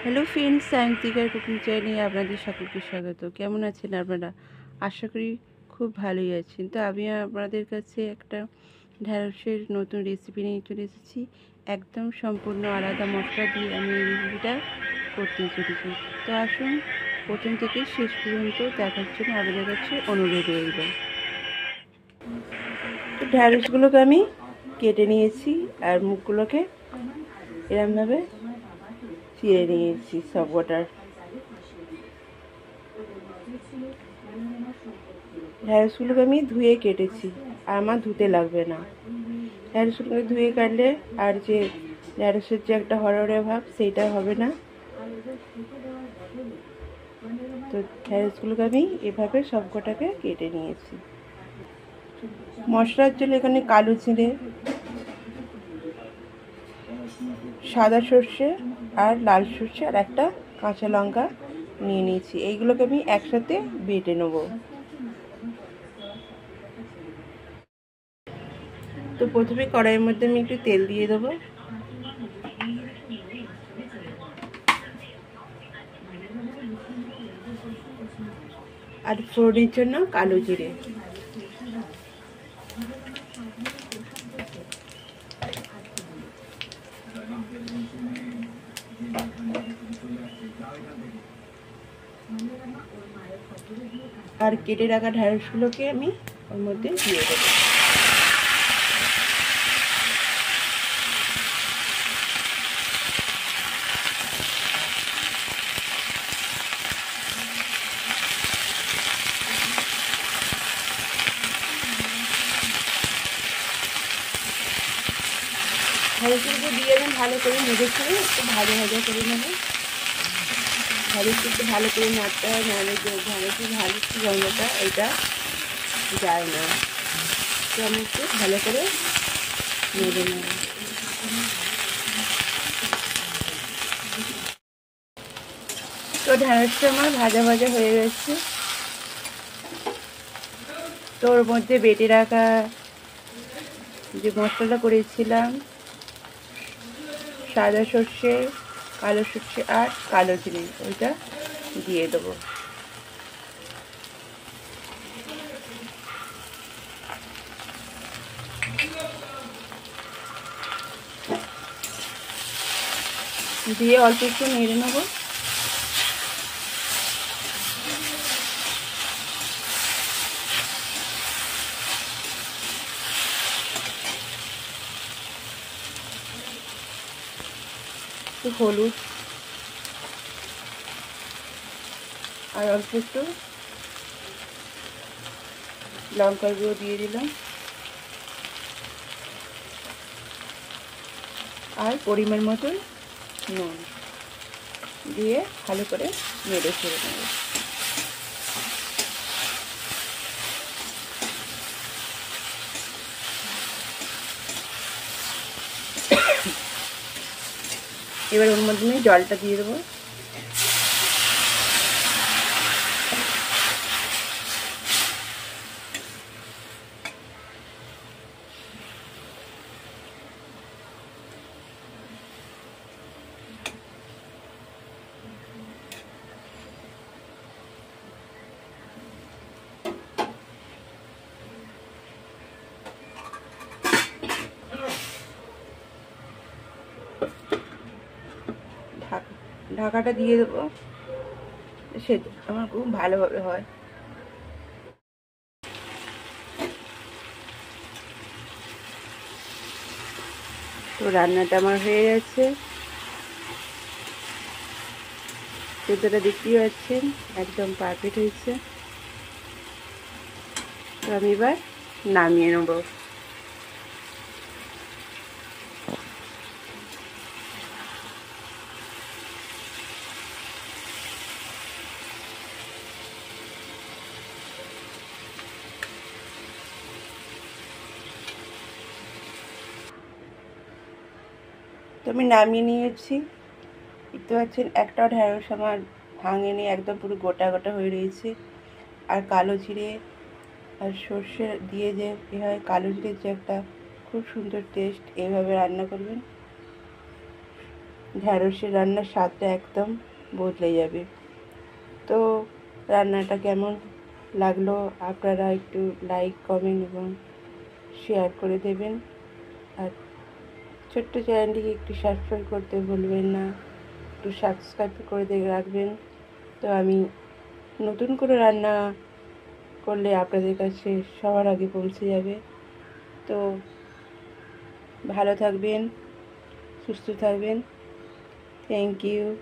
Hello friends, সায়েন্তিকার cooking চ্যানেলে আপনাদের সকলকে স্বাগত। কেমন আছেন আপনারা? আশা করি খুব ভালোই আছেন। তো আমি আপনাদের কাছে একটা ঢ্যাঁড়সের নতুন রেসিপি নিয়ে চলে এসেছি। একদম সম্পূর্ণ আলাদা মশলা দিয়ে আমি এই রেসিপিটা করতে চলেছি। তো আসুন প্রথম থেকে শেষ পর্যন্ত দেখার জন্য আপনাদের কাছে অনুরোধ রইল। তো ঢ্যাঁড়সগুলোকে আমি কেটে নিয়েছি আর মুখগুলোকে এরমভাবে চিড়ে নিয়েছি সব গোটার। ঢ্যাঁড়সগুলোকে আমি ধুয়ে কেটেছি আর আমার ধুতে লাগবে না। ঢ্যাঁড়সগুলোকে ধুয়ে কাটলে আর যে ঢ্যাঁড়সের যে একটা হরহরে ভাব সেইটা হবে না। তো ঢ্যাঁড়সগুলোকে আমি এভাবে সব কটাকে কেটে নিয়েছি। মশলার জন্য এখানে কালো জিরে, সাদা সর্ষে আর লাল সর্ষে আর একটা কাঁচা লঙ্কা নিয়ে নিয়েছি। এইগুলোকে আমি একসাথে বেটে নেব। তো প্রথমে কড়াইয়ের মধ্যে আমি একটু তেল দিয়ে দেবো। আর ফোড়নের জন্য কালো জিরে। আর কেটে রাখা ঢ্যাঁড়সগুলোকে আমি ওর মধ্যে দিয়ে দেবো। ঢ্যাঁড়সগুলো দিয়ে আমি ভালো করে নেড়ে ছেড়ে একটু ভাজা ভাজা করে নেবো। ঢ্যাঁড়সটা একটু ভালো করে নাড়তে হয়, নাহলে যে ঢ্যাঁড়সের ভালো গন্ধটা এটা যায় না। তো আমি একটু ভালো করে নেড়ে নেব। তো ঢ্যাঁড়সটা আমার ভাজা ভাজা হয়ে গেছে। তো ওর মধ্যে বেটে রাখা যে মশলাটা করেছিলাম, সাদা সর্ষে, কালো সর্ষে আর কালো জিরে, ওইটা দিয়ে দেবো। দিয়ে অল্প একটু নেড়ে নেবো। একটু হলুদ আর অল্প একটু লঙ্কার গুঁড়ো দিয়ে দিলাম। আর পরিমাণ মতন নুন দিয়ে ভালো করে নেড়ে ছেড়ে নেব। এবার ওর মধ্যে আমি জলটা দিয়ে দেবো। ঢাকাটা দিয়ে দেবো, সে আমার খুব ভালোভাবে হয়। তো রান্নাটা আমার হয়ে গেছে। সেটা দেখতেই পাচ্ছেন একদম পারফেক্ট হয়েছে। তো আমি এবার নামিয়ে নেব। তো আমি নামিয়ে নিয়েছি। দেখতে পাচ্ছেন একটাও ঢ্যাঁড়স আমার ভাঙেনি, একদম পুরো গোটা গোটা হয়ে রয়েছে। আর কালো জিরে আর সর্ষে দিয়ে যে হয়, কালো জিরের যে একটা খুব সুন্দর টেস্ট, এইভাবে রান্না করবেন। ঢ্যাঁড়সের রান্নার স্বাদটা একদম বদলে যাবে। তো রান্নাটা কেমন লাগলো আপনারা একটু লাইক, কমেন্ট এবং শেয়ার করে দেবেন। আর ছোট্ট চ্যানেলটিকে একটু সাবস্ক্রাইব করতে ভুলবেন না, একটু সাবস্ক্রাইব করে রাখবেন। তো আমি নতুন করে রান্না করলে আপনাদের কাছে সবার আগে পৌঁছে যাবে। তো ভালো থাকবেন, সুস্থ থাকবেন। Thank you.